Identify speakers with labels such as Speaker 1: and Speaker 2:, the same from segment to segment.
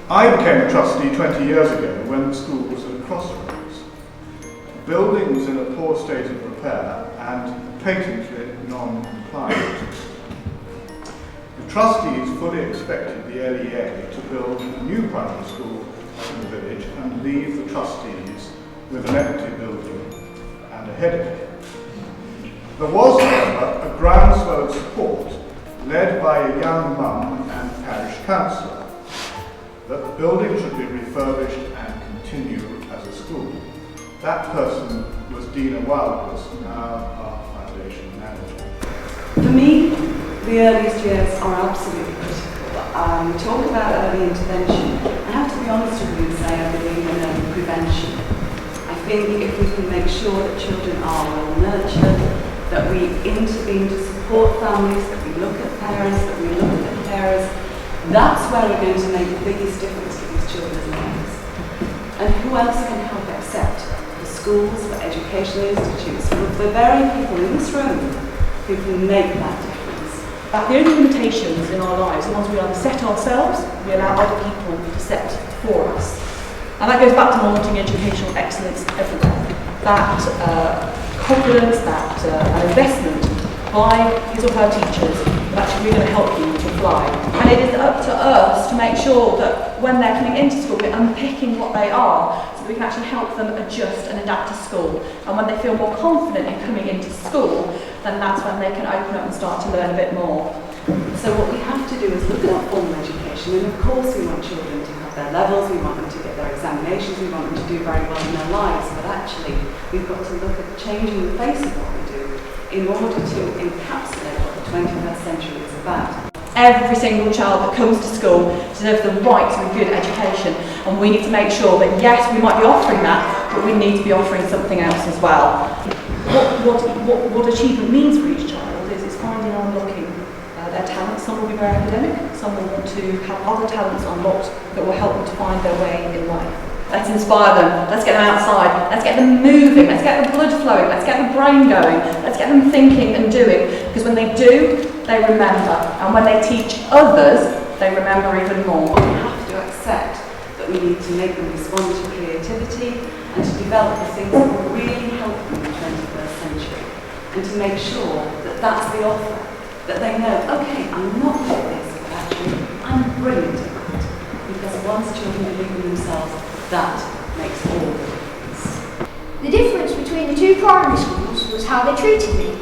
Speaker 1: I became a trustee 20 years ago when the school was at a crossroads. The building was in a poor state of repair and patently non-compliant. The trustees fully expected the LEA to build a new primary school in the village and leave the trustees with an empty building and a headache. There was, however, a groundswell of support led by a young mum and parish councillor that the building should be refurbished and continue as a school. That person was Dina Wilders, now our foundation manager.
Speaker 2: For me, the earliest years are absolutely critical. We talk about early intervention. I have to be honest with you and say I believe in early prevention. I think if we can make sure that children are well nurtured, that we intervene to support families, that we look at parents, that we look at the carers, that's where we're going to make the biggest difference to these children's lives. And who else can help except the schools, the educational institutes, the very people in this room who can make that difference.
Speaker 3: The only limitations in our lives are ones we either set ourselves, we allow other people to set for us. And that goes back to wanting educational excellence everywhere. That confidence, that investment by his or her teachers that actually we're going to help you to fly. And it is up to us to make sure that when they're coming into school, we're unpicking what they are so that we can actually help them adjust and adapt to school. And when they feel more confident in coming into school, then that's when they can open up and start to learn a bit more.
Speaker 2: So what we have to do is look at our formal education, and of course we want children to have their levels, we want them to get their examinations, we want them to do very well in their lives, but actually we've got to look at changing the face of what we do in order to encapsulate what the 21st century is about.
Speaker 3: Every single child that comes to school deserves the right to a good education, and we need to make sure that yes, we might be offering that, but we need to be offering something else as well. What achievement means for each child is finding and unlocking their talents. Some will be very academic, some will want to have other talents unlocked that will help them to find their way in life. Let's inspire them, let's get them outside, let's get them moving, let's get the blood flowing, let's get the brain going, let's get them thinking and doing, because when they do, they remember, and when they teach others, they remember even more.
Speaker 2: We have to accept that we need to make them respond to creativity and to develop the things that will really help them in the 21st century, and to make sure that that's the offer, that they know, okay, I'm not good at this, but actually I'm brilliant at that, because once children believe in themselves, that makes all the difference.
Speaker 4: The difference between the two primary schools was how they treated me.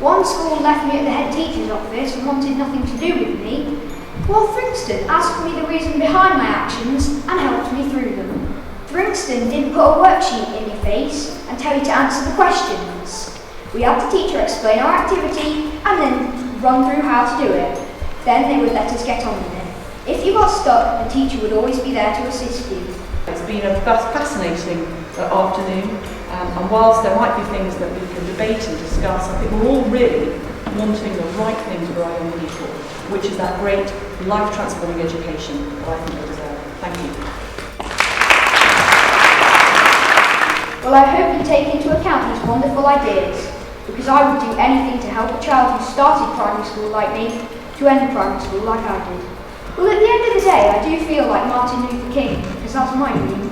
Speaker 4: One school left me at the head teacher's office and wanted nothing to do with me, while Thringston asked me the reason behind my actions and helped me through them. Thringston didn't put a worksheet in your face and tell you to answer the questions. We had the teacher explain our activity and then run through how to do it. Then they would let us get on with it. If you got stuck, the teacher would always be there to assist you.
Speaker 3: It's been a fascinating afternoon, and whilst there might be things that we can debate and discuss, I think we're all really wanting the right thing for our young people, which is that great life-transforming education that I think they deserve. Thank you.
Speaker 4: Well, I hope you take into account these wonderful ideas, because I would do anything to help a child who started primary school like me to end primary school like I did. Well, at the end of the day, I do feel like Martin Luther King, because that's my dream.